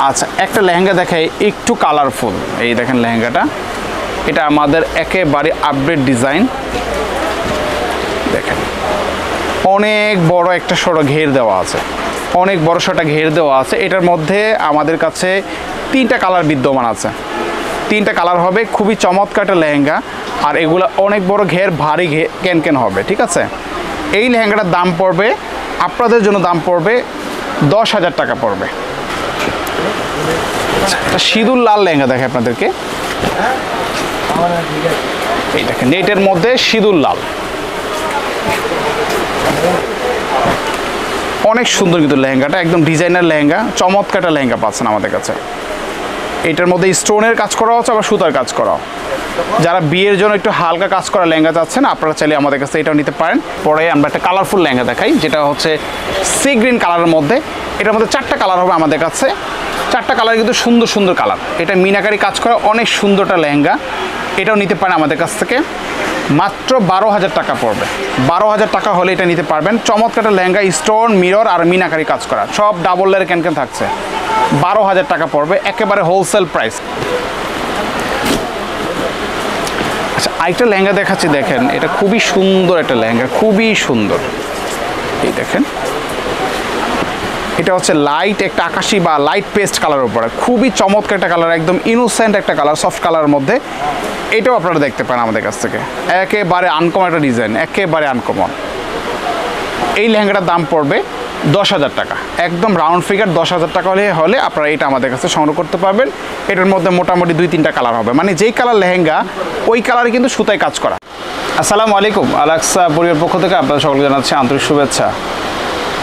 আচ্ছা, একটা লেহেঙ্গা দেখাই একটু কালারফুল। এই দেখেন লেহেঙ্গাটা, এটা আমাদের একেবারে আপডেট ডিজাইন। দেখেন অনেক বড় একটা সরো ঘের দেওয়া আছে, অনেক বড় সরটা ঘের দেওয়া আছে। এটার মধ্যে আমাদের কাছে 3টা কালার বিদ্যমান আছে, 3টা কালার হবে। খুবই চমৎকার একটা লেহেঙ্গা, আর এগুলো অনেক বড় ঘের, ভারী ক্যান হবে, ঠিক আছে। এই লেহেঙ্গাটার দাম পড়বে আপনাদের জন্য, দাম পড়বে 10,000 টাকা পড়বে। একটা সিঁদুর লাল লেহেঙ্গা দেখে আপনাদেরকে, এই দেখেন নেটের মধ্যে সিঁদুর লাল, অনেক সুন্দর কিন্তু লেহেঙ্গাটা, একদম ডিজাইনার লেহেঙ্গা, চমৎকার একটা লেহেঙ্গা পাচ্ছেন আমাদের কাছে। এটার মধ্যে স্টোনের কাজ করা হচ্ছে, আবার সুতার কাজ করা। যারা বিয়ের জন্য একটু হালকা কাজ করা লেহেঙ্গা চাচ্ছেন, আপনারা চাইলে আমাদের কাছে এটাও নিতে পারেন। পরে আমরা একটা কালারফুল লেহেঙ্গা দেখাই, যেটা হচ্ছে সি গ্রিন কালারের মধ্যে। এটার মধ্যে 4টা কালার হবে আমাদের কাছে, 4টা কালার কিন্তু সুন্দর সুন্দর কালার। এটা মিনাকারি কাজ করা অনেক সুন্দরটা লেহেঙ্গা, এটাও নিতে পারেন আমাদের কাছ থেকে। মাত্র 12,000 টাকা পড়বে। 12,000 টাকা হলে এটা নিতে পারবেন। চমৎকার লেহেঙ্গা, স্টোন, মিরর আর মিনাকারি কাজ করা, সব ডাবল লেয়ার ক্যান থাকছে। 12,000 টাকা পড়বে, একেবারে হোলসেল প্রাইস। আচ্ছা, আরেকটা লেহেঙ্গা দেখাচ্ছি, দেখেন এটা খুবই সুন্দর একটা লেহেঙ্গা, খুবই সুন্দর। এই দেখেন এটা হচ্ছে লাইট একটা আকাশি বা লাইট পেস্ট কালারের উপরে, খুবই চমৎকার একটা কালার, একদম ইনোসেন্ট একটা কালার, সফট কালারের মধ্যে। এটাও আপনারা দেখতে পান আমাদের কাছ থেকে, একেবারে আনকমন একটা ডিজাইন, একেবারে আনকমন। এই লেহেঙ্গাটার দাম পড়বে 10,000 টাকা, একদম রাউন্ড ফিগার 10,000 টাকা হলে আপনারা এটা আমাদের কাছে সংগ্রহ করতে পারবেন। এটার মধ্যে মোটামুটি 2-3টা কালার হবে, মানে যেই কালার লেহেঙ্গা ওই কালারে কিন্তু সুতায় কাজ করা। আসসালামু আলাইকুম, আলাক্সা পরিবারের পক্ষ থেকে আপনাদের সকলকে জানাচ্ছি আন্তরিক শুভেচ্ছা।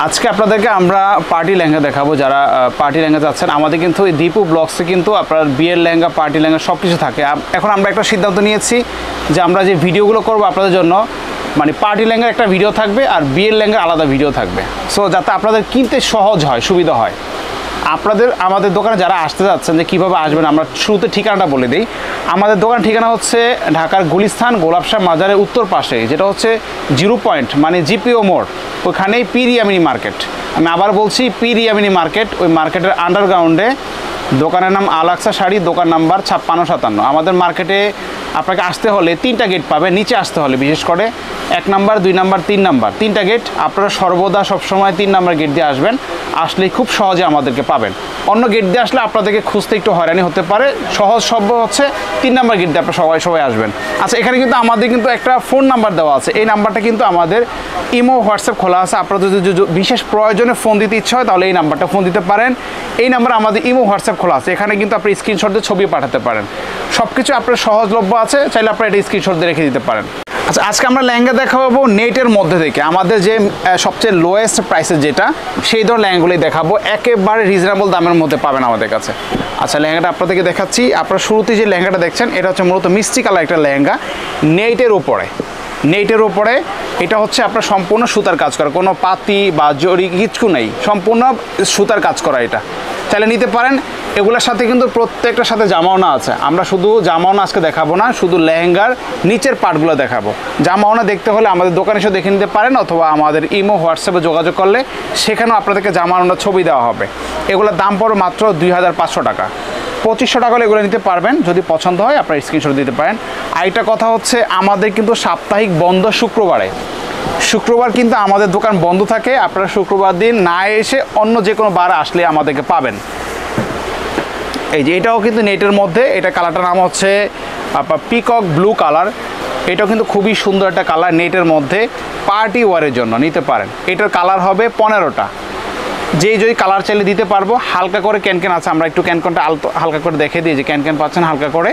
আজকে আপনাদেরকে আমরা পার্টি লেহেঙ্গা দেখাবো। যারা পার্টি লেহেঙ্গা যাচ্ছেন, আমাদের কিন্তু এই দীপু ব্লগসে কিন্তু আপনার বিয়ের লেহেঙ্গা, পার্টি লেহেঙ্গা সব কিছু থাকে। এখন আমরা একটা সিদ্ধান্ত নিয়েছি যে আমরা যে ভিডিওগুলো করবো আপনাদের জন্য, মানে পার্টি লেহেঙ্গার একটা ভিডিও থাকবে আর বিয়ের লেহেঙ্গার আলাদা ভিডিও থাকবে। সো যাতে আপনাদের কিনতে সহজ হয়, সুবিধা হয়। আমাদের দোকানে যারা আসতে যাচ্ছেন যে কীভাবে আসবেন, আমরা শুরুতে ঠিকানাটা বলে দিই। আমাদের দোকান ঠিকানা হচ্ছে ঢাকার গুলিস্তান গোলাপশাহ মাজারের উত্তর পাশে, যেটা হচ্ছে 0 পয়েন্ট মানে জিপিও মোড়, ওখানেই পীর ইয়ামিনী মার্কেট। আমি আবার বলছি, পীর ইয়ামিনী মার্কেট। ওই মার্কেটের আন্ডারগ্রাউন্ডে দোকানের নাম আলাক্সা শাড়ি, দোকান নাম্বার 5657। আমাদের মার্কেটে আপনাকে আসতে হলে 3টা গেট পাবে, নিচে আসতে হলে বিশেষ করে 1 নাম্বার, 2 নাম্বার, 3 নাম্বার, 3টা গেট। আপনারা সর্বদা সবসময় 3 নাম্বার গেট দিয়ে আসবেন, আসলেই খুব সহজে আমাদেরকে পাবেন। অন্য গেট দিয়ে আসলে আপনাদেরকে খুঁজতে একটু হয়রানি হতে পারে, সহজ সভ্য হচ্ছে 3 নাম্বার গেট দিয়ে আপনারা সবাই আসবেন। আচ্ছা, এখানে কিন্তু আমাদের কিন্তু একটা ফোন নাম্বার দেওয়া আছে, এই নাম্বারটা কিন্তু আমাদের ইমো, হোয়াটসঅ্যাপ খোলা আছে। আপনাদের যদি বিশেষ প্রয়োজনে ফোন দিতে ইচ্ছা হয় তাহলে এই নাম্বারটা ফোন দিতে পারেন। এই নাম্বার আমাদের ইমো, হোয়াটসঅ্যাপ খোলা আছে, এখানে কিন্তু আপনি স্ক্রিনশট দিয়ে ছবি পাঠাতে পারেন। সব কিছু আপনার সহজলভ্য আছে, চাইলে আপনারা এটা স্ক্রিনশট দিয়ে রেখে দিতে পারেন। আচ্ছা, আজকে আমরা লেহেঙ্গা দেখাবো নেটের মধ্যে থেকে, আমাদের যে সবচেয়ে লোয়েস্ট প্রাইসের যেটা, সেই ধরনের লেহেঙ্গাগুলোই দেখাবো, একেবারে রিজনেবল দামের মধ্যে পাবেন আমাদের কাছে। আচ্ছা, লেহেঙ্গাটা আপনাদেরকে দেখাচ্ছি। আপনারা শুরুতে যে লেহেঙ্গাটা দেখছেন, এটা হচ্ছে মূলত মিষ্টি কালার একটা লেহেঙ্গা, নেটের উপরে। এটা হচ্ছে আপনার সম্পূর্ণ সুতার কাজ করা, কোনো পাতি বা জরি কিছু নেই, সম্পূর্ণ সুতার কাজ করা। এটা চাইলে নিতে পারেন। এগুলোর সাথে কিন্তু প্রত্যেকটার সাথে জামাওনা আছে। আমরা শুধু জামাওনা আজকে দেখাবো না, শুধু লেহেঙ্গার নিচের পার্টগুলো দেখাবো। জামাওনা দেখতে হলে আমাদের দোকানে এসে দেখে নিতে পারেন, অথবা আমাদের ইমো, হোয়াটসঅ্যাপে যোগাযোগ করলে সেখানেও আপনাদেরকে জামাওনার ছবি দেওয়া হবে। এগুলোর দাম পড়বে মাত্র 2,500 টাকা। 2500 টাকা হলে এগুলো নিতে পারবেন। যদি পছন্দ হয় আপনারা স্ক্রিনশট দিতে পারেন। আরেকটা কথা হচ্ছে, আমাদের কিন্তু সাপ্তাহিক বন্ধ শুক্রবার কিন্তু আমাদের দোকান বন্ধ থাকে। আপনারা শুক্রবার দিন না এসে অন্য যে কোনো বার আসলে আমাদেরকে পাবেন। এই যে এটাও কিন্তু নেটের মধ্যে, এটা কালারটার নাম হচ্ছে আপনার পিকক ব্লু কালার। এটাও কিন্তু খুবই সুন্দর একটা কালার, নেটের মধ্যে পার্টি ওয়ারের জন্য নিতে পারেন। এটার কালার হবে 15টা, যেই কালার চাইলে দিতে পারবো। হালকা করে ক্যানক্যান আছে, আমরা একটু ক্যানক্যানটা হালকা করে দেখে দিই, যে ক্যানক্যান পাচ্ছেন হালকা করে।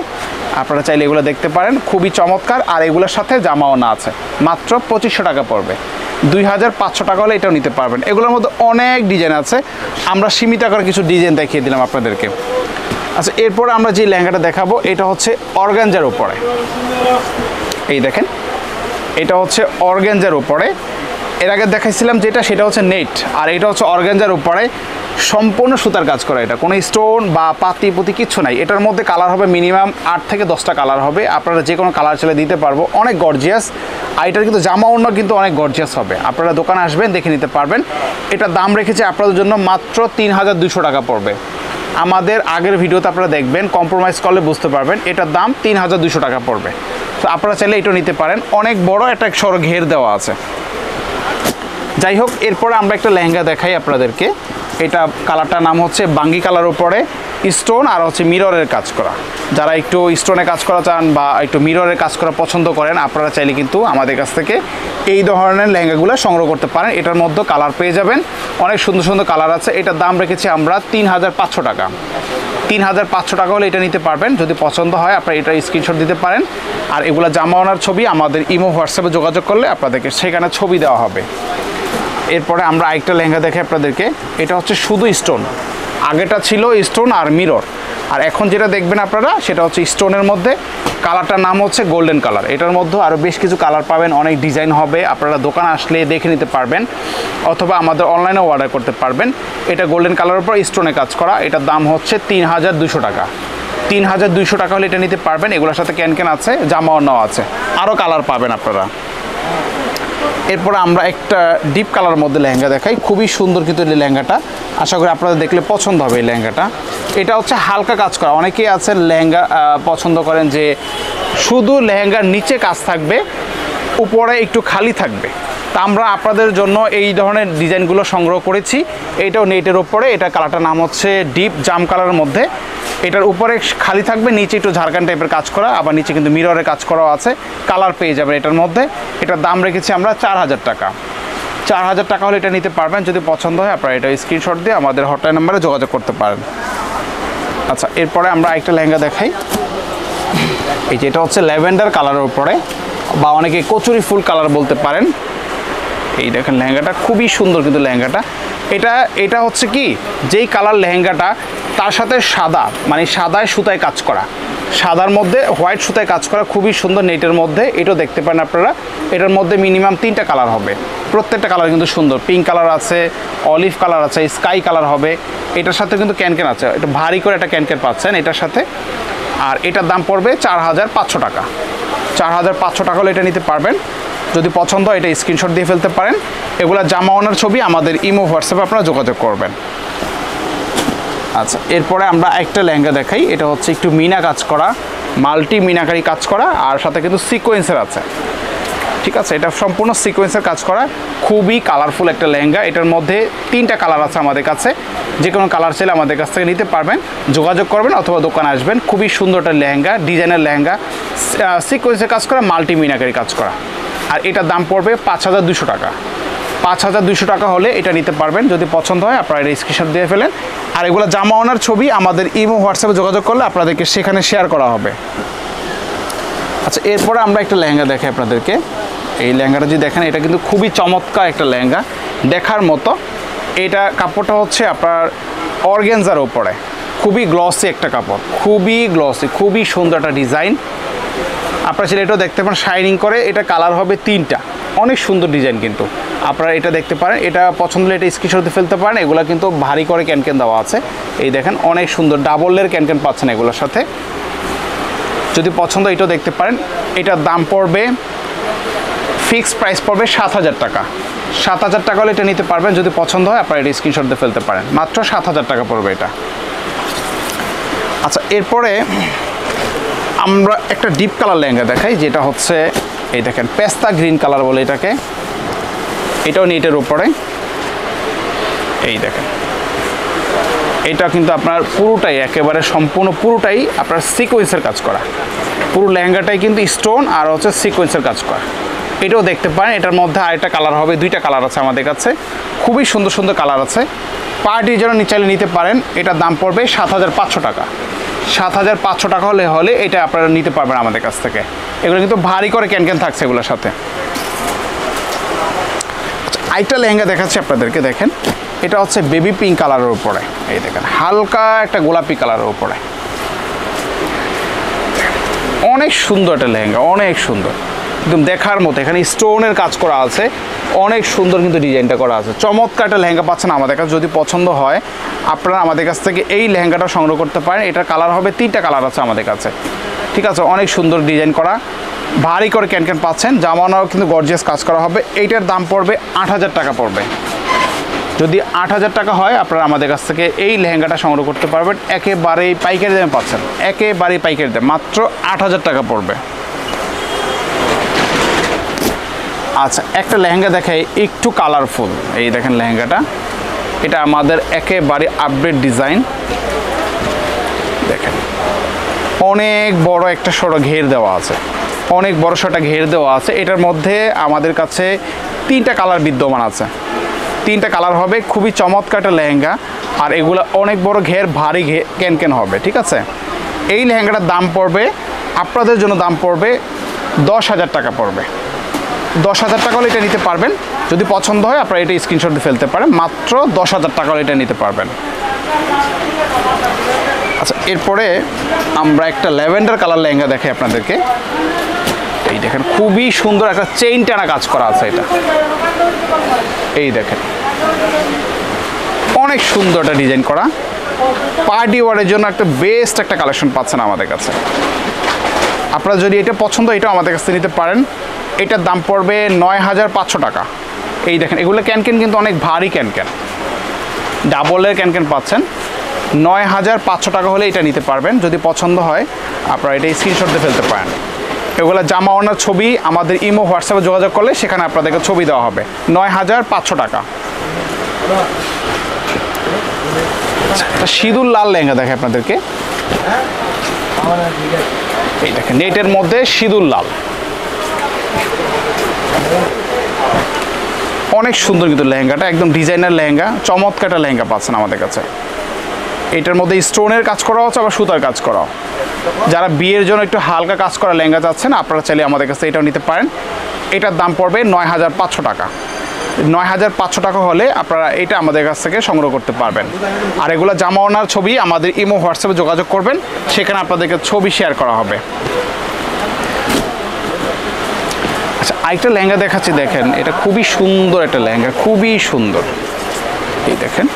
আপনারা চাইলে এগুলো দেখতে পারেন, খুবই চমৎকার। আর এগুলোর সাথে জামাওনা আছে, মাত্র 2500 টাকা পড়বে। 2,500 টাকা হলে এটাও নিতে পারবেন। এগুলোর মধ্যে অনেক ডিজাইন আছে, আমরা সীমিত আকারে কিছু ডিজাইন দেখিয়ে দিলাম আপনাদেরকে। আচ্ছা, এরপরে আমরা যে লেহেঙ্গাটা দেখাবো, এটা হচ্ছে অর্গানজার উপরে। এই দেখেন, এটা হচ্ছে অর্গানজার উপরে। এর আগে দেখাইছিলাম যেটা, সেটা হচ্ছে নেট, আর এটা হচ্ছে অর্গানজার উপরে, সম্পূর্ণ সুতার কাজ করা। এটা কোনো স্টোন বা পাতি পুতি কিচ্ছু নাই। এটার মধ্যে কালার হবে মিনিমাম 8 থেকে 10টা কালার হবে। আপনারা যে কোনো কালার চাইলে দিতে পারবো, অনেক গর্জিয়াস। আর এটার কিন্তু জামাওনা কিন্তু অনেক গর্জিয়াস হবে। আপনারা দোকানে আসবেন, দেখে নিতে পারবেন। এটার দাম রেখেছে আপনাদের জন্য মাত্র 3,200 টাকা পড়বে। আমাদের আগের ভিডিওতে আপনারা দেখবেন, কম্প্রোমাইজ করলে বুঝতে পারবেন এটার দাম 3200 টাকা পড়বে। তো আপনারা চাইলে এটা নিতে পারেন, অনেক বড় একটা সরো ঘের দেওয়া আছে। যাই হোক, এরপরে আমরা একটা লেহেঙ্গা দেখাই আপনাদেরকে। এটা কালারটার নাম হচ্ছে বাঙ্গি কালার উপরে স্টোন আর হচ্ছে মিররের কাজ করা। যারা একটু স্টোনে কাজ করা চান বা একটু মিররের কাজ করা পছন্দ করেন, আপনারা চাইলে কিন্তু আমাদের কাছ থেকে এই ধরনের লেহেঙ্গাগুলো সংগ্রহ করতে পারেন। এটার মধ্যে কালার পেয়ে যাবেন, অনেক সুন্দর সুন্দর কালার আছে। এটার দাম রেখেছি আমরা 3500 টাকা। 3500 টাকা হলে এটা নিতে পারবেন। যদি পছন্দ হয় আপনারা এটা স্ক্রিনশট দিতে পারেন। আর এগুলো জামা ওনার ছবি আমাদের ইমো হোয়াটসঅ্যাপে যোগাযোগ করলে আপনাদেরকে সেখানে ছবি দেওয়া হবে। এরপরে আমরা আরেকটা লেহেঙ্গা দেখে আপনাদেরকে। এটা হচ্ছে শুধু স্টোন, আগেটা ছিল স্টোন আর মিরর, আর এখন যেটা দেখবেন আপনারা সেটা হচ্ছে স্টোনের মধ্যে। কালারটার নাম হচ্ছে গোল্ডেন কালার। এটার মধ্যে আরও বেশ কিছু কালার পাবেন, অনেক ডিজাইন হবে। আপনারা দোকানে আসলে দেখে নিতে পারবেন অথবা আমাদের অনলাইনেও অর্ডার করতে পারবেন। এটা গোল্ডেন কালারের উপর স্টোনে কাজ করা। এটার দাম হচ্ছে 3200 টাকা। 3200 টাকা হলে এটা নিতে পারবেন। এগুলোর সাথে ক্যান আছে, জামা ওড়নাও আছে, আরও কালার পাবেন আপনারা। এরপরে আমরা একটা ডিপ কালারের মধ্যে লেহেঙ্গা দেখাই। খুবই সুন্দর কিন্তু এই লেহেঙ্গাটা, আশা করি আপনাদের দেখলে পছন্দ হবে এই লেহেঙ্গাটা। এটা হচ্ছে হালকা কাজ করা। অনেকেই আছে লেহেঙ্গা পছন্দ করেন যে শুধু লেহেঙ্গার নিচে কাজ থাকবে, উপরে একটু খালি থাকবে। তা আমরা আপনাদের জন্য এই ধরনের ডিজাইনগুলো সংগ্রহ করেছি। এটাও নেটের ওপরে, এটা কালারটার নাম হচ্ছে ডিপ জাম কালারের মধ্যে। এটার উপরে খালি থাকবে, নিচে একটু ঝাড়খান টাইপের কাজ করা, আবার নিচে কিন্তু মিররের কাজ করাও আছে। কালার পেয়ে যাবেন এটার মধ্যে। এটার দাম রেখেছি আমরা 4000 টাকা। 4000 টাকা হলে এটা নিতে পারবেন। যদি পছন্দ হয় আপনারা এটা স্ক্রিনশট দিয়ে আমাদের হটলাইন নাম্বারে যোগাযোগ করতে পারেন। আচ্ছা, এরপরে আমরা আরেকটা লেহেঙ্গা দেখাই। এই যে এটা হচ্ছে ল্যাভেন্ডার কালারের উপরে, বা অনেকে কচুরি ফুল কালার বলতে পারেন। এই দেখেন লেহেঙ্গাটা খুবই সুন্দর কিন্তু লেহেঙ্গাটা। এটা হচ্ছে কি, যেই কালার লেহেঙ্গাটা তার সাথে সাদা, মানে সাদায় সুতায় কাজ করা, সাদার মধ্যে হোয়াইট সুতায় কাজ করা, খুবই সুন্দর নেটের মধ্যে। এটাও দেখতে পারেন আপনারা। এটার মধ্যে মিনিমাম 3টা কালার হবে, প্রত্যেকটা কালার কিন্তু সুন্দর। পিঙ্ক কালার আছে, অলিভ কালার আছে, স্কাই কালার হবে। এটার সাথে কিন্তু ক্যানক্যান আছে, এটা ভারী করে একটা ক্যানক্যান পাচ্ছেন এটার সাথে। আর এটার দাম পড়বে 4500 টাকা। 4500 টাকা হলে এটা নিতে পারবেন। যদি পছন্দ হয় এটা স্ক্রিনশট দিয়ে ফেলতে পারেন। এগুলা জামা ওনার ছবি আমাদের ইমো হোয়াটসঅ্যাপে আপনারা যোগাযোগ করবেন। আচ্ছা, এরপরে আমরা একটা লেহেঙ্গা দেখাই। এটা হচ্ছে একটু মিনা কাজ করা, মাল্টি মিনাকারি কাজ করা, আর সাথে কিন্তু সিকোয়েন্সের আছে। ঠিক আছে, এটা সম্পূর্ণ সিকোয়েন্সের কাজ করা, খুবই কালারফুল একটা লেহেঙ্গা। এটার মধ্যে 3টা কালার আছে আমাদের কাছে। যে কোনো কালার চাইলে আমাদের কাছ থেকে নিতে পারবেন, যোগাযোগ করবেন অথবা দোকানে আসবেন। খুবই সুন্দর একটা লেহেঙ্গা, ডিজাইনের লেহেঙ্গা, সিকোয়েন্সের কাজ করা, মাল্টি মিনাকারি কাজ করা। আর এটার দাম পড়বে 5200 টাকা। 5200 টাকা হলে এটা নিতে পারবেন। যদি পছন্দ হয় আপনারা এটা স্ক্রিনশট দিয়ে ফেলেন। আর এগুলো জামা ওনার ছবি আমাদের ইমো হোয়াটসঅ্যাপে যোগাযোগ করলে আপনাদেরকে সেখানে শেয়ার করা হবে। আচ্ছা, এরপরে আমরা একটা লেহেঙ্গা দেখাই আপনাদেরকে। এই লেহেঙ্গাটা যদি দেখেন, এটা কিন্তু খুবই চমৎকার একটা লেহেঙ্গা, দেখার মতো। এটা কাপড়টা হচ্ছে আপনার অর্গানজার উপরে, খুবই গ্লসি একটা কাপড়, খুবই গ্লসি, খুবই সুন্দর একটা ডিজাইন। আপনারা সেটা এটাও দেখতে পারেন, শাইনিং করে। এটা কালার হবে 3টা, অনেক সুন্দর ডিজাইন কিন্তু। আপনারা এটা দেখতে পারেন, এটা পছন্দ হলে এটা স্ক্রিনশট দিয়ে ফেলতে পারেন। এগুলো কিন্তু ভারী করে ক্যানক্যান দেওয়া আছে। এই দেখেন অনেক সুন্দর ডাবল লেয়ার ক্যানক্যান পাচ্ছেন এগুলোর সাথে। যদি পছন্দ এটাও দেখতে পারেন। এটার দাম পড়বে, ফিক্সড প্রাইস পড়বে 7000 টাকা। 7000 টাকা হলে এটা নিতে পারবেন। যদি পছন্দ হয় আপনারা এটা স্ক্রিনশট দিয়ে ফেলতে পারেন। মাত্র 7000 টাকা পড়বে এটা। আচ্ছা, এরপরে আমরা একটা ডিপ কালার লেহেঙ্গা দেখাই, যেটা হচ্ছে এই দেখেন পেস্তা গ্রিন কালার বলে এটাকে। এটাও নেটের উপরে। এই দেখেন, এটা কিন্তু আপনার পুরোটাই, একেবারে সম্পূর্ণ পুরোটাই আপনার সিকোয়েন্সের কাজ করা। পুরো লেহেঙ্গাটাই কিন্তু স্টোন আর হচ্ছে সিকোয়েন্সের কাজ করা। এটাও দেখতে পারেন। এটার মধ্যে আরেকটা কালার হবে, 2টা কালার আছে আমাদের কাছে, খুবই সুন্দর সুন্দর কালার আছে। পার্টির জন্য চাইলে নিতে পারেন। এটার দাম পড়বে 7500 টাকা। 7500 টাকা হলে এটা আপনারা নিতে পারবেন আমাদের কাছ থেকে। এগুলো কিন্তু ভারী করে ক্যানক্যান থাকছে এগুলোর সাথে। আরেকটা লেহেঙ্গা দেখাচ্ছি আপনাদেরকে, দেখেন। এটা হচ্ছে বেবি পিঙ্ক কালারের উপরে। এই দেখেন হালকা একটা গোলাপি কালারের উপরে, অনেক সুন্দর একটা লেহেঙ্গা, অনেক সুন্দর, একদম দেখার মতো। এখানে স্টোনের কাজ করা আছে, অনেক সুন্দর কিন্তু ডিজাইনটা করা আছে। চমৎকার একটা লেহেঙ্গা পাচ্ছেন আমাদের কাছে। যদি পছন্দ হয় আপনারা আমাদের কাছ থেকে এই লেহেঙ্গাটা সংগ্রহ করতে পারেন। এটার কালার হবে 3টা কালার আছে আমাদের কাছে। ঠিক আছে, অনেক সুন্দর ডিজাইন করা, ভারী করে ক্যানক্যান পাচ্ছেন। জামানাও কিন্তু গর্জিয়াস কাজ করা হবে। এইটার দাম পড়বে 8000 টাকা পড়বে। যদি 8,000 টাকা হয় আপনারা আমাদের কাছ থেকে এই লেহেঙ্গাটা সংগ্রহ করতে পারবেন, একেবারেই পাইকারি দামে পাচ্ছেন, একেবারেই পাইকারি দাম, মাত্র 8,000 টাকা পড়বে। আচ্ছা, একটা লেহেঙ্গা দেখাই একটু কালারফুল, এই দেখেন লেহেঙ্গাটা, এটা আমাদের একেবারে আপডেট ডিজাইন। দেখেন অনেক বড় একটা সরো ঘের দেওয়া আছে, অনেক বড় সরটা ঘের দেওয়া আছে। এটার মধ্যে আমাদের কাছে 3টা কালার বিদ্যমান আছে, 3টা কালার হবে। খুবই চমৎকার একটা লেহেঙ্গা, আর এগুলো অনেক বড় ঘের, ভারী ক্যান হবে, ঠিক আছে। এই লেহেঙ্গাটার দাম পড়বে আপনাদের জন্য, দাম পড়বে 10,000 টাকা পড়বে। 10,000 টাকা হলে এটা নিতে পারবেন। যদি পছন্দ হয় আপনারা এটা স্ক্রিনশট দিয়ে ফেলতে পারেন, মাত্র 10,000 টাকা হলে এটা নিতে পারবেন। আচ্ছা, এরপরে আমরা একটা ল্যাভেন্ডার কালার লেহেঙ্গা দেখাই আপনাদেরকে। এই দেখেন খুবই সুন্দর একটা চেইন টানা কাজ করা আছে এটা, এই দেখেন অনেক সুন্দর একটা ডিজাইন করা। পার্টি ওয়ারের জন্য একটা বেস্ট একটা কালেকশন পাচ্ছেন আমাদের কাছে। আপনারা যদি এটা পছন্দ, এটাও আমাদের কাছে নিতে পারেন। এটার দাম পড়বে 9,500 টাকা। এই দেখেন এগুলো ক্যানক্যান কিন্তু অনেক ভারী ক্যানক্যান, ডাবলের ক্যানক্যান পাচ্ছেন। 9,500 টাকা হলে এটা নিতে পারবেন। যদি পছন্দ হয় আপনারা এটা স্ক্রিনশট দিয়ে ফেলতে পারেন। এগুলো জামা ওনার ছবি আমাদের ইমো হোয়াটসঅ্যাপে যোগাযোগ করলে সেখানে আপনাদেরকে ছবি দেওয়া হবে। 9,500 টাকা। একটা সিঁদুর লাল লেহেঙ্গা দেখে আপনাদেরকে, এই দেখেন নেটের মধ্যে সিঁদুর লাল, অনেক সুন্দর কিন্তু লেহেঙ্গাটা, একদম ডিজাইনার লেহেঙ্গা, চমৎকার একটা লেহেঙ্গা পাচ্ছেন আমাদের কাছে। এটার মধ্যে স্টোনের কাজ করা হচ্ছে, আবার সুতার কাজ করা। যারা বিয়ের জন্য একটু হালকা কাজ করা লেহেঙ্গা চাচ্ছেন আপনারা চাইলে আমাদের কাছে এটাও নিতে পারেন। এটার দাম পড়বে 9,500 টাকা। 9,500 টাকা হলে আপনারা এটা আমাদের কাছ থেকে সংগ্রহ করতে পারবেন। আর এগুলো জামা ওনার ছবি আমাদের ইমো হোয়াটসঅ্যাপে যোগাযোগ করবেন, সেখানে আপনাদেরকে ছবি শেয়ার করা হবে। আচ্ছা, আরেকটা লেহেঙ্গা দেখাচ্ছি, দেখেন এটা খুবই সুন্দর একটা লেহেঙ্গা, খুবই সুন্দর। এই দেখেন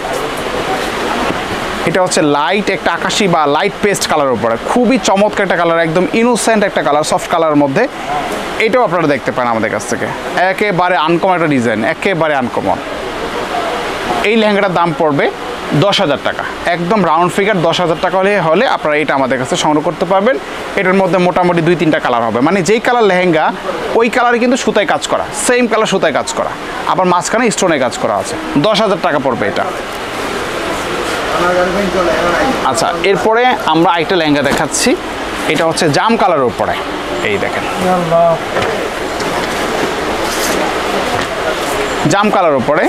এটা হচ্ছে লাইট একটা আকাশি বা লাইট পেস্ট কালারের উপরে, খুবই চমৎকার একটা কালার, একদম ইনোসেন্ট একটা কালার, সফট কালারের মধ্যে। এটাও আপনারা দেখতে পান আমাদের কাছ থেকে, একেবারে আনকমন একটা ডিজাইন, একেবারে আনকমন। এই লেহেঙ্গাটার দাম পড়বে 10,000 টাকা, একদম রাউন্ড ফিগার 10,000 টাকা হলে আপনারা এটা আমাদের কাছে সংগ্রহ করতে পারবেন। এটার মধ্যে মোটামুটি 2-3টা কালার হবে, মানে যেই কালার লেহেঙ্গা ওই কালারে কিন্তু সুতায় কাজ করা, সেম কালার সুতায় কাজ করা, আবার মাঝখানে স্টোনে কাজ করা আছে। 10,000 টাকা পড়বে এটা। আচ্ছা, এরপরে আমরা আরেকটা লেহেঙ্গা দেখাচ্ছি, এটা হচ্ছে জাম কালারের উপরে। এই দেখেন জাম কালার উপরে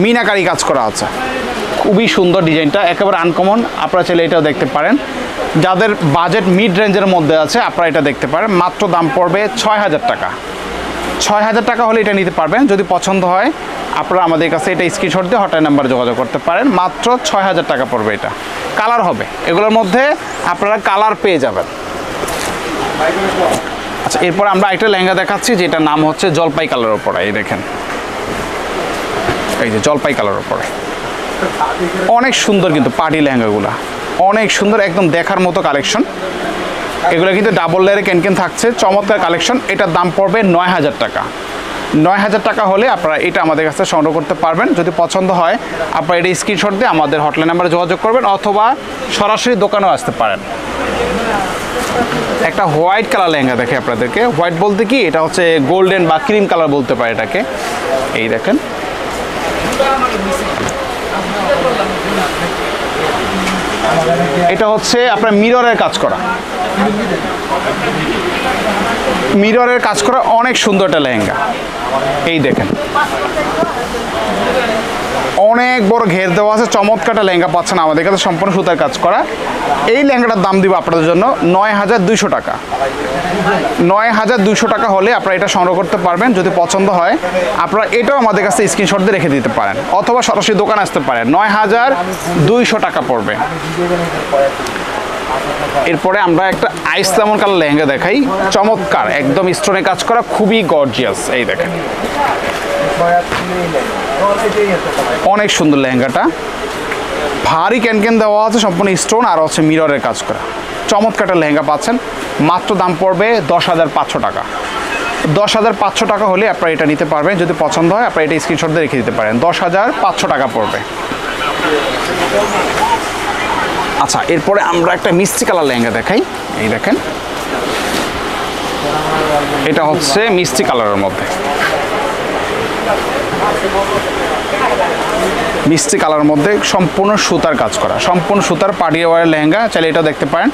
মিনাকারি কাজ করা আছে, খুবই সুন্দর ডিজাইনটা, একেবারে আনকমন। আপনারা চাইলে এটাও দেখতে পারেন। যাদের বাজেট মিড রেঞ্জের মধ্যে আছে আপনারা এটা দেখতে পারেন। মাত্র দাম পড়বে 6,000 টাকা। 6,000 টাকা হলে এটা নিতে পারবেন। যদি পছন্দ হয় আপনারা আমাদের কাছে এটা স্ক্রিনশট দিয়ে হটলাইন নাম্বার যোগাযোগ করতে পারেন। মাত্র 6,000 টাকা পড়বে এটা। কালার হবে, এগুলোর মধ্যে আপনারা কালার পেয়ে যাবেন। আচ্ছা, এরপর আমরা একটা লেহেঙ্গা দেখাচ্ছি যেটার নাম হচ্ছে জলপাই কালারের উপরে। এই দেখেন এই যে জলপাই কালারের উপরে, অনেক সুন্দর কিন্তু পার্টি লেহেঙ্গাগুলো, অনেক সুন্দর, একদম দেখার মতো কালেকশন। এগুলো কিন্তু ডাবল লেয়ারে ক্যানক্যান থাকছে, চমৎকার কালেকশন। এটার দাম পড়বে 9,000 টাকা। 9,000 টাকা হলে আপনারা এটা আমাদের কাছে সংগ্রহ করতে পারবেন। যদি পছন্দ হয় আপনারা এটা স্ক্রিনশট দিয়ে আমাদের হটলাইন নাম্বারে যোগাযোগ করবেন, অথবা সরাসরি দোকানেও আসতে পারেন। একটা হোয়াইট কালার লেহেঙ্গা দেখে আপনাদেরকে। হোয়াইট বলতে কি, এটা হচ্ছে গোল্ডেন বা ক্রিম কালার বলতে পারে এটাকে। এই দেখেন এটা হচ্ছে আপনার মিররের কাজ করা, মিররের কাজ করা অনেক সুন্দর একটা লেহেঙ্গা। এই দেখেন অনেক বড় ঘের দেওয়া আছে, চমৎকার একটা লেহেঙ্গা পাচ্ছেন আমাদের কাছে, সম্পূর্ণ সুতার কাজ করা। এই লেহেঙ্গাটার দাম দিব আপনাদের জন্য 9,200 টাকা। 9,200 টাকা হলে আপনারা এটা সংগ্রহ করতে পারবেন। যদি পছন্দ হয় আপনারা এটাও আমাদের কাছে স্ক্রিনশট দিয়ে রেখে দিতে পারেন, অথবা সরাসরি দোকানে আসতে পারেন। 9,200 টাকা পড়বে। এরপরে আমরা একটা আইস লেমন কালার লেহেঙ্গা দেখাই, চমৎকার, একদম স্টোনে কাজ করা, খুবই গর্জিয়াস। এই দেখেন অনেক সুন্দর লেহেঙ্গাটা, ভারী ক্যানক্যান দেওয়া আছে, সম্পূর্ণ স্টোন আর হচ্ছে মিররের কাজ করা, চমৎকার একটা লেহেঙ্গা পাচ্ছেন। মাত্র দাম পড়বে 10,500 টাকা। 10,500 টাকা হলে আপনারা এটা নিতে পারবেন। যদি পছন্দ হয় আপনারা এটা স্ক্রিনশট দিয়ে রেখে দিতে পারেন। 10,500 টাকা পড়বে। আচ্ছা, এরপরে আমরা একটা মিষ্টি কালার লেহেঙ্গা দেখাই। এই দেখেন, এটা হচ্ছে মিষ্টি কালারের মধ্যে, মিষ্টি কালারের মধ্যে সম্পূর্ণ সুতার কাজ করা, সম্পূর্ণ সুতার পার্টি ওয়্যার লেহেঙ্গা। চাইলে এটা দেখতে পারেন,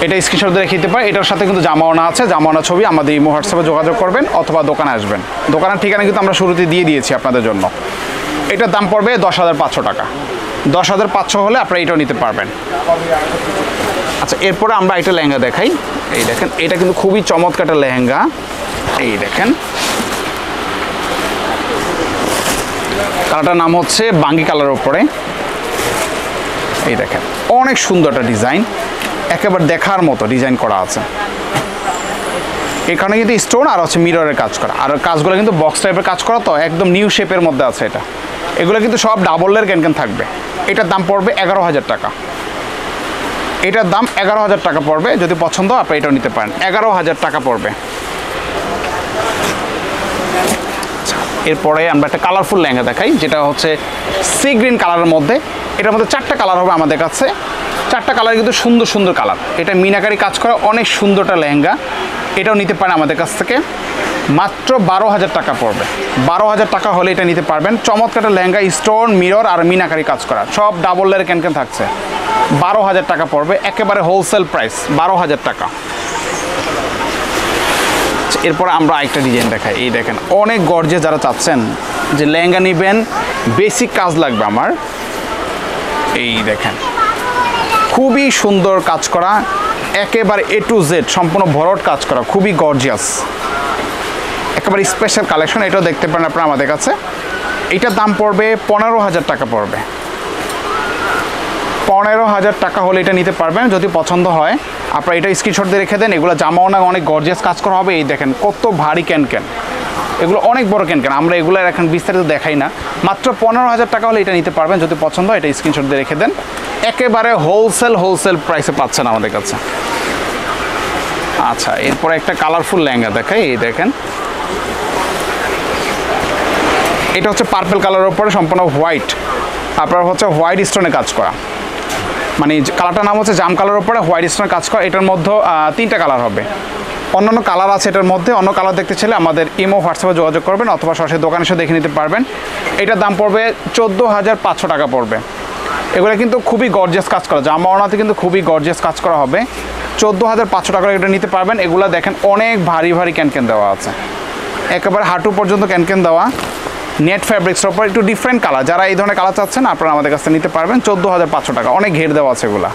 এটা স্ক্রিনশট দিয়ে রেখে দিতে পারেন। এটার সাথে কিন্তু জামাওনা আছে, জামাওনা ছবি আমাদের ইমো হোয়াটসঅ্যাপে যোগাযোগ করবেন অথবা দোকানে আসবেন। দোকানের ঠিকানা কিন্তু আমরা শুরুতে দিয়ে দিয়েছি আপনাদের জন্য। এটার দাম পড়বে 10,500 টাকা। 10,500 হলে আপনারা এটাও নিতে পারবেন। আচ্ছা, এরপরে আমরা একটা লেহেঙ্গা দেখাই। এই দেখেন, এটা কিন্তু খুবই চমৎকার একটা লেহেঙ্গা। এই দেখেন, কালারটার নাম হচ্ছে বাঙ্গি কালারের উপরে। এই দেখেন, অনেক সুন্দর একটা ডিজাইন, একেবারে দেখার মতো ডিজাইন করা আছে। এখানে কিন্তু স্টোন আর হচ্ছে মিররের কাজ করা, আর কাজগুলো কিন্তু বক্স টাইপের কাজ করা, তো একদম নিউ শেপের মধ্যে আছে এটা। এগুলো কিন্তু সব ডাবল লেয়ার ক্যান থাকবে। এটার দাম পড়বে 11,000 টাকা। এটার দাম 11,000 টাকা পড়বে। যদি পছন্দ আপনি এটাও নিতে পারেন। 11,000 টাকা পড়বে। এরপরে আমরা একটা কালারফুল লেহেঙ্গা দেখাই, যেটা হচ্ছে সি গ্রিন কালারের মধ্যে। এটার মধ্যে 4টা কালার হবে আমাদের কাছে। 4টা কালার কিন্তু সুন্দর সুন্দর কালার। এটা মিনাকারি কাজ করা অনেক সুন্দরটা লেহেঙ্গা। এটাও নিতে পারেন আমাদের কাছ থেকে। মাত্র 12,000 টাকা পড়বে। 12,000 টাকা হলে এটা নিতে পারবেন। চমৎকার লেহেঙ্গা, স্টোন, মিরর আর মিনাকারি কাজ করা, সব ডাবল লেয়ার ক্যান থাকছে। 12,000 টাকা পড়বে, একেবারে হোলসেল প্রাইস 12,000 টাকা। এরপর আমরা আরেকটা ডিজাইন দেখাই। এই দেখেন, অনেক গর্জে যারা চাচ্ছেন যে লেহেঙ্গা নেবেন, বেসিক কাজ লাগবে আমার, এই দেখেন খুবই সুন্দর কাজ করা, একেবারে A to Z সম্পূর্ণ ভরট কাজ করা, খুবই গর্জিয়াস, একেবারে স্পেশাল কালেকশন। এটাও দেখতে পারেন আপনারা আমাদের কাছে। এটার দাম পড়বে 15,000 টাকা পড়বে। 15,000 টাকা হলে এটা নিতে পারবেন। যদি পছন্দ হয় আপনারা এটা স্ক্রিনশট দিয়ে রেখে দেন। এগুলো জামাওনা অনেক গর্জিয়াস কাজ করা হবে। এই দেখেন কত ভারী ক্যান, এগুলো অনেক বড় ক্যান। আমরা এগুলো এখন বিস্তারিত দেখাই না। মাত্র 15,000 টাকা হলে এটা নিতে পারবেন। যদি পছন্দ হয় এটা স্ক্রিনশট দিয়ে রেখে দেন। একেবারে হোলসেল প্রাইসে পাচ্ছেন আমাদের কাছে। আচ্ছা, এরপরে একটা কালারফুল লেহেঙ্গা দেখাই। এই দেখেন, এটা হচ্ছে পার্পল কালারের উপরে সম্পূর্ণ হোয়াইট, আপনার হচ্ছে হোয়াইট স্টোনে কাজ করা, মানে কালারটার নাম হচ্ছে জাম কালারের উপরে হোয়াইট স্টোনে কাজ করা। এটার মধ্যে 3টা কালার হবে। অন্যান্য কালার আছে এটার মধ্যে। অন্য কালার দেখতে চাইলে আমাদের ইমো হোয়াটসঅ্যাপে যোগাযোগ করবেন অথবা সরাসরি দোকানে এসে দেখে নিতে পারবেন। এটার দাম পড়বে 14,500 টাকা পড়বে। এগুলো কিন্তু খুবই গর্জিয়াস কাজ করা, জামাওনাতে কিন্তু খুবই গর্জিয়াস কাজ করা হবে। 14,500 টাকা এটা নিতে পারবেন। এগুলো দেখেন অনেক ভারী ক্যান দেওয়া আছে, একেবারে হাঁটু পর্যন্ত ক্যান দেওয়া, নেট ফ্যাব্রিক্সের ওপর একটু ডিফারেন্ট কালার। যারা এই ধরনের কালার চাচ্ছেন আপনারা আমাদের কাছ থেকে নিতে পারবেন। 14,500 টাকা, অনেক ঘের দেওয়া আছে এগুলা।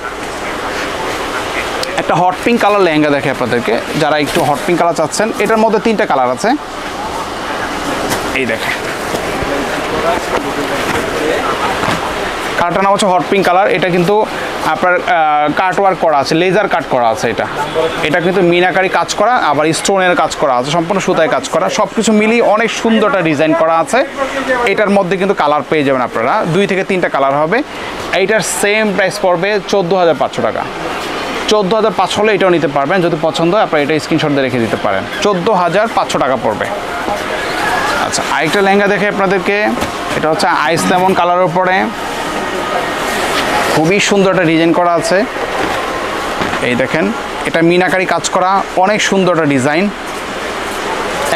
একটা হট পিঙ্ক কালার লেহেঙ্গা দেখে আপনাদেরকে, যারা একটু হট পিঙ্ক কালার চাচ্ছেন। এটার মধ্যে 3টা কালার আছে। এই দেখেন, কালারটার নাম হচ্ছে হট পিঙ্ক কালার। এটা কিন্তু আপনার কাট ওয়ার্ক করা আছে, লেজার কাট করা আছে। এটা কিন্তু মিনাকারি কাজ করা, আবার স্টোনের কাজ করা আছে, সম্পূর্ণ সুতায় কাজ করা। সব কিছু মিলিয়ে অনেক সুন্দর একটা ডিজাইন করা আছে। এটার মধ্যে কিন্তু কালার পেয়ে যাবেন আপনারা, 2 থেকে 3টা কালার হবে। এইটার সেম প্রাইস পড়বে 14,500 টাকা। 14,500 হলে এটাও নিতে পারবেন। যদি পছন্দ হয় আপনারা এটা স্ক্রিনশট দিয়ে রেখে দিতে পারেন। 14,500 টাকা পড়বে। আচ্ছা, আরেকটা লেহেঙ্গা দেখে আপনাদেরকে। এটা হচ্ছে আইস লেমন কালারের উপরে, খুবই সুন্দর একটা ডিজাইন করা আছে। এই দেখেন, এটা মিনাকারি কাজ করা, অনেক সুন্দর একটা ডিজাইন,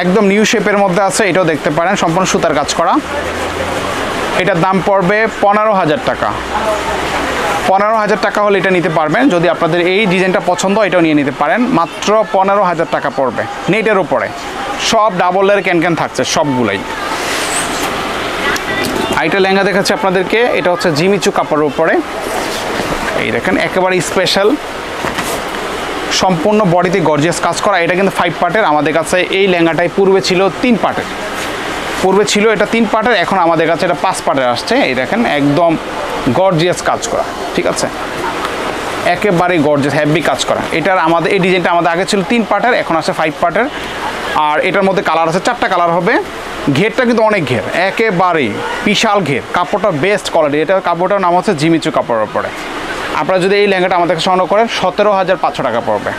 একদম নিউ শেপের মধ্যে আছে। এটাও দেখতে পারেন, সম্পূর্ণ সুতার কাজ করা। এটার দাম পড়বে 15,000 টাকা। 15,000 টাকা হলে এটা নিতে পারবেন। যদি আপনাদের এই ডিজাইনটা পছন্দ হয় এটাও নিয়ে নিতে পারেন। মাত্র 15,000 টাকা পড়বে। নেটের উপরে সব ডাবল লেয়ার ক্যান থাকছে সবগুলাই। আরেকটা লেহেঙ্গা দেখাচ্ছি আপনাদেরকে। এটা হচ্ছে জিমিচু কাপড়ের উপরে। এই দেখেন, একেবারে স্পেশাল, সম্পূর্ণ বডিতে গর্জিয়াস কাজ করা। এটা কিন্তু 5 পার্টের। আমাদের কাছে এই লেহেঙ্গাটাই পূর্বে ছিল 3 পার্টের। এটা 3 পার্টের, এখন আমাদের কাছে এটা 5 পার্টের আসছে। এই দেখেন, একদম গর্জিয়াস কাজ করা, ঠিক আছে, একেবারে গর্জিয়াস হেভি কাজ করা। এই ডিজাইনটা আমাদের আগে ছিল 3 পার্টের, এখন আছে 5 পার্টের। আর এটার মধ্যে কালার আছে 4টা কালার হবে। ঘেরটা কিন্তু অনেক ঘের, একেবারেই বিশাল ঘের। কাপড়টা বেস্ট কোয়ালিটি। এটার কাপড়টার নাম হচ্ছে জিমিচু কাপড়ের উপরে। আপনারা যদি এই লেহেঙ্গাটা আমাদের কাছে সংগ্রহ করেন 17,500 টাকা পড়বে।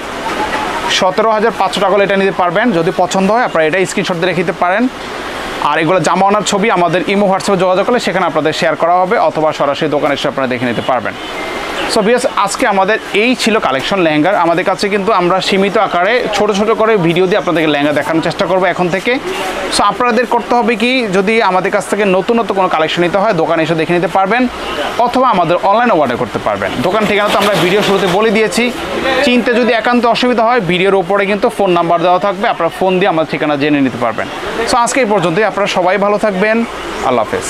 17,500 টাকা হলে এটা নিতে পারবেন। যদি পছন্দ হয় আপনারা এটা স্ক্রিনশট দিয়ে রেখে দিতে পারেন। আর এগুলো জামা আনার ছবি আমাদের ইমো হোয়াটসঅ্যাপে যোগাযোগ করলে সেখানে আপনাদের শেয়ার করা হবে, অথবা সরাসরি দোকানে এসে আপনারা দেখে নিতে পারবেন। সো ভিউয়ার্স, আজকে আমাদের এই ছিল কালেকশন লেহেঙ্গার। আমাদের কাছে কিন্তু আমরা সীমিত আকারে ছোট ছোট করে ভিডিও দিয়ে আপনাদেরকে লেহেঙ্গা দেখানোর চেষ্টা করবো এখন থেকে। সো আপনাদের করতে হবে কি, যদি আমাদের কাছ থেকে নতুন কোনো কালেকশন নিতে হয় দোকানে এসে দেখে নিতে পারবেন, অথবা আমাদের অনলাইনে অর্ডার করতে পারবেন। দোকান ঠিকানা তো আমরা ভিডিও শুরুতে বলে দিয়েছি। চিনতে যদি একান্ত অসুবিধা হয় ভিডিওর উপরে কিন্তু ফোন নাম্বার দেওয়া থাকবে, আপনারা ফোন দিয়ে আমাদের ঠিকানা জেনে নিতে পারবেন। সো আজকে এই পর্যন্তই, আপনারা সবাই ভালো থাকবেন। আল্লাহ হাফেজ।